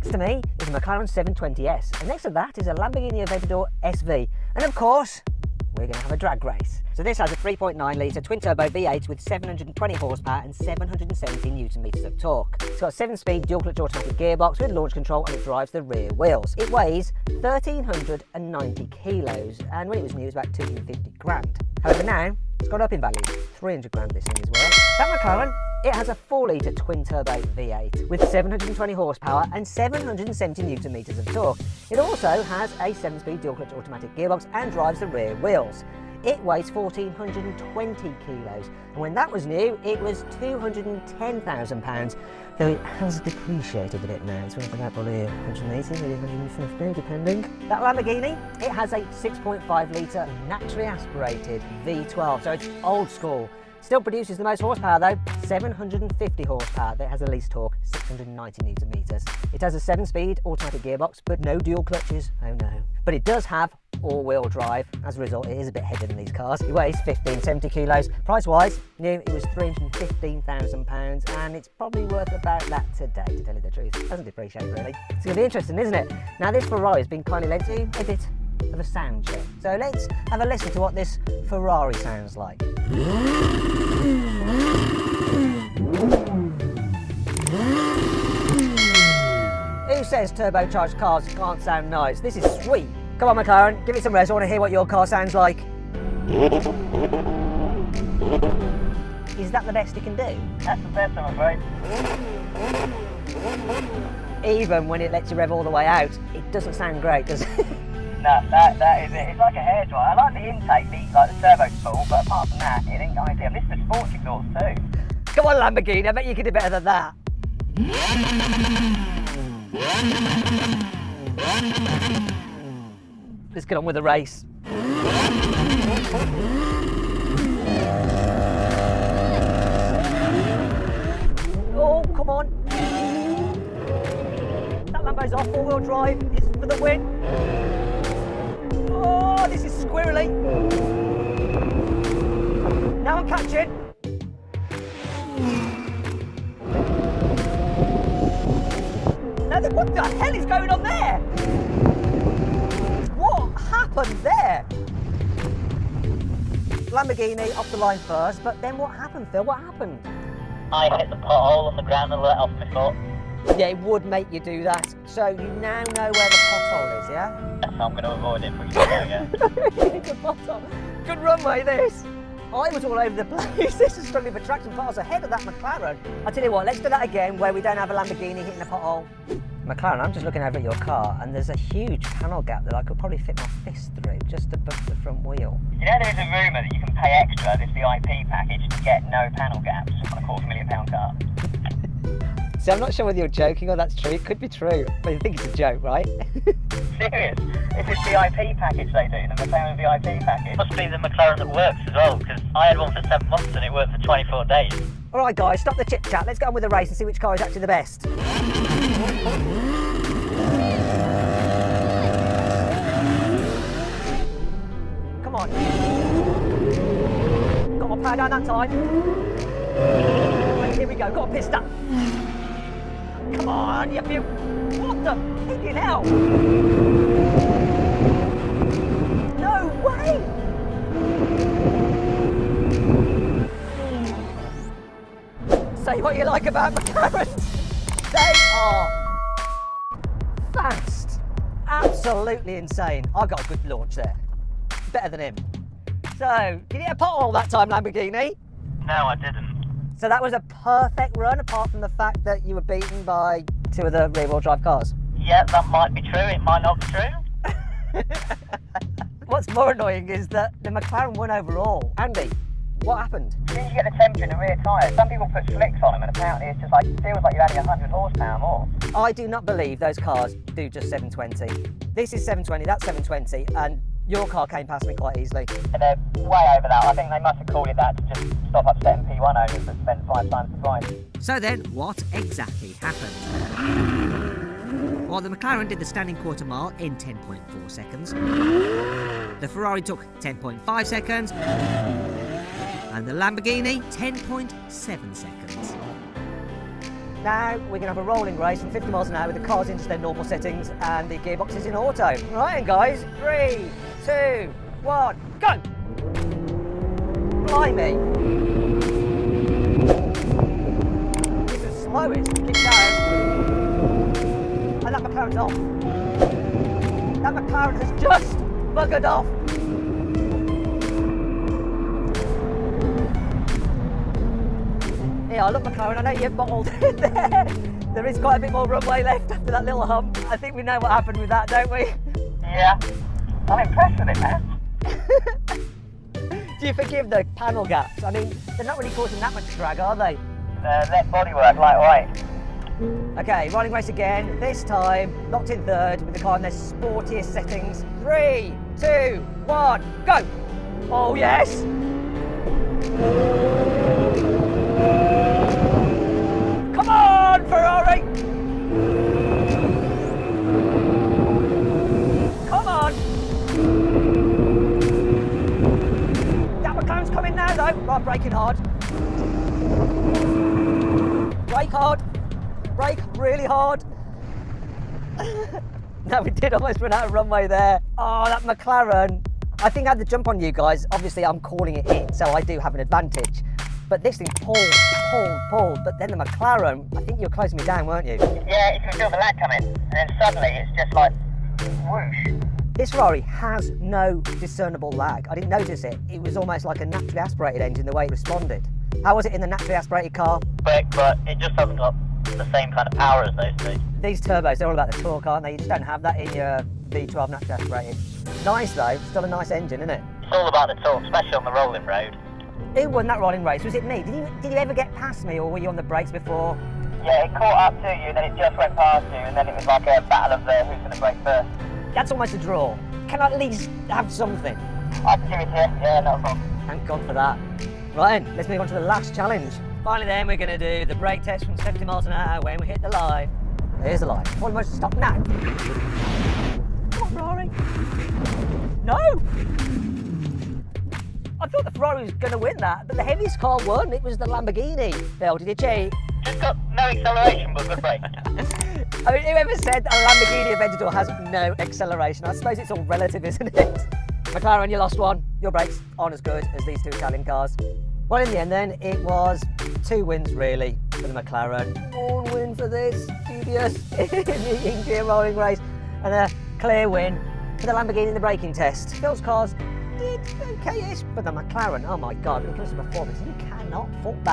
Next to me is a McLaren 720S, and next to that is a Lamborghini Aventador SV. And of course, we're going to have a drag race. So this has a 3.9 litre twin-turbo V8 with 720 horsepower and 770 newton meters of torque. It's got a 7-speed dual-clutch automatic gearbox with launch control, and it drives the rear wheels. It weighs 1,390 kilos, and when it was new, it was about 250 grand. However, now it's gone up in value. 300 grand this thing is worth. That McLaren, it has a 4-litre twin-turbo V8 with 720 horsepower and 770 newton meters of torque. It also has a 7-speed dual-clutch automatic gearbox and drives the rear wheels. It weighs 1,420 kilos, and when that was new, it was £210,000, though it has depreciated a bit now. It's worth about probably 180, maybe 150, depending. That Lamborghini, it has a 6.5 litre naturally aspirated V12, so it's old school. Still produces the most horsepower though, 750 horsepower. That has the least torque, 690 newton meters. It has a 7-speed automatic gearbox, but no dual clutches, oh no. But it does have all-wheel drive. As a result, it is a bit heavier than these cars. It weighs 1,570 kilos. Price-wise, new, it was £315,000, and it's probably worth about that today, to tell you the truth. It doesn't depreciate really. It's going to be interesting, isn't it? Now, this Ferrari has been kindly led to a bit of a sound check. So let's have a listen to what this Ferrari sounds like. Who says turbocharged cars can't sound nice? This is sweet. Come on, McLaren, give it some rest. I want to hear what your car sounds like. Is that the best it can do? That's the best, I'm afraid. Even when it lets you rev all the way out, it doesn't sound great, does it? No, that is it. It's like a hairdryer. I like the intake, like the turbo spool, but apart from that, it ain't got anything. This is the sports exhaust too. Come on, Lamborghini, I bet you can do better than that. Let's get on with the race. Oh, come on. That Lambo's off, four-wheel drive is for the win. Oh, this is squirrely. Now I'm catching. Now, what the hell is going on there? What happened there? Lamborghini off the line first, but then what happened, Phil? What happened? I hit the pothole on the ground and let off my foot. Yeah, it would make you do that. So you now know where the pothole is, yeah? Yes, I'm going to avoid it for you again. Good pothole. Good runway, this. I was all over the place. This is struggling for traction, but I was ahead of that McLaren. I tell you what, let's do that again where we don't have a Lamborghini hitting a pothole. McLaren, I'm just looking over at your car, and there's a huge panel gap that I could probably fit my fist through just above the front wheel. You know, there's a rumour that you can pay extra, this VIP package, to get no panel gaps on a £250,000 car. See, I'm not sure whether you're joking or that's true. It could be true, but I think it's a joke, right? Serious? It's this VIP package they do, the McLaren VIP package. Must be the McLaren that works as well, because I had one for 7 months and it worked for 24 days. All right, guys, stop the chit-chat. Let's get on with the race and see which car is actually the best. Come on. Got my power down that time. And here we go, got a PISTA. Come on, you feel... What the freaking hell? No way! Say what you like about McLaren. They are fast. Absolutely insane. I got a good launch there. Better than him. So, did you hit a pothole that time, Lamborghini? No, I didn't. So that was a perfect run, apart from the fact that you were beaten by 2 of the rear-wheel drive cars. Yeah, that might be true. It might not be true. What's more annoying is that the McLaren won overall. Andy, what happened? As soon as you get the temperature in the rear tyre, some people put slicks on them, and apparently it's just like, it feels like you're adding 100 horsepower more. I do not believe those cars do just 720. This is 720, that's 720, and your car came past me quite easily. And they're way over that. I think they must have called it that to just stop upsetting P1 owners that spent 5 times the price. So then, what exactly happened? Well, the McLaren did the standing quarter mile in 10.4 seconds. The Ferrari took 10.5 seconds. And the Lamborghini, 10.7 seconds. Now we're going to have a rolling race from 50 miles an hour with the cars in just their normal settings and the gearbox is in auto. Right, and guys, 3, 2, 1, go! Blimey! This is slowest. Keep going. And that McLaren's off. That McLaren has just buggered off. Yeah, look McLaren, I know you've bottled there. There is quite a bit more runway left after that little hump. I think we know what happened with that, don't we? Yeah. I'm impressed with it, man. Do you forgive the panel gaps? I mean, they're not really causing that much drag, are they? Net bodywork, lightweight. Okay, rolling race again. This time, locked in third with the car in their sportiest settings. 3, 2, 1, go! Oh, yes! Come on, Ferrari! Come on! That McLaren's coming now, though. Right, braking hard. Brake hard. Brake really hard. No, we did almost run out of runway there. Oh, that McLaren. I think I had the jump on you guys. Obviously, I'm calling it in, so I do have an advantage. But this thing pulled. But then the McLaren, I think you were closing me down, weren't you? Yeah, you can feel the lag coming. And then suddenly it's just like whoosh. This Ferrari has no discernible lag. I didn't notice it. It was almost like a naturally aspirated engine, the way it responded. How was it in the naturally aspirated car? Quick, but it just hasn't got the same kind of power as those two. These turbos, they're all about the torque, aren't they? You just don't have that in your V12 naturally aspirated. Nice though, still a nice engine, isn't it? It's all about the torque, especially on the rolling road. Who won that rolling race? Was it me? Did you ever get past me, or were you on the brakes before? Yeah, it caught up to you, then it just went past you, and then it was like a battle of who's going to brake first. That's almost a draw. Can I at least have something? I can give it to you, yeah, not a problem. Thank God for that. Right then, let's move on to the last challenge. Finally then, we're going to do the brake test from 70 miles an hour when we hit the line. There's the line. Almost stop now. Come on, Ferrari. No! I thought the Ferrari was going to win that, but the heaviest car won. It was the Lamborghini. Phil, did you cheat? Just got no acceleration, but good brake. I mean, whoever said a Lamborghini Aventedor has no acceleration? I suppose it's all relative, isn't it? McLaren, you lost one. Your brakes aren't as good as these two Italian cars. Well, in the end then, it was 2 wins really for the McLaren. 1 win for this dubious in-gear rolling race, and a clear win for the Lamborghini in the braking test. Phil's cars did okay-ish, but the McLaren, oh my God, when it comes to performance, you cannot fault that.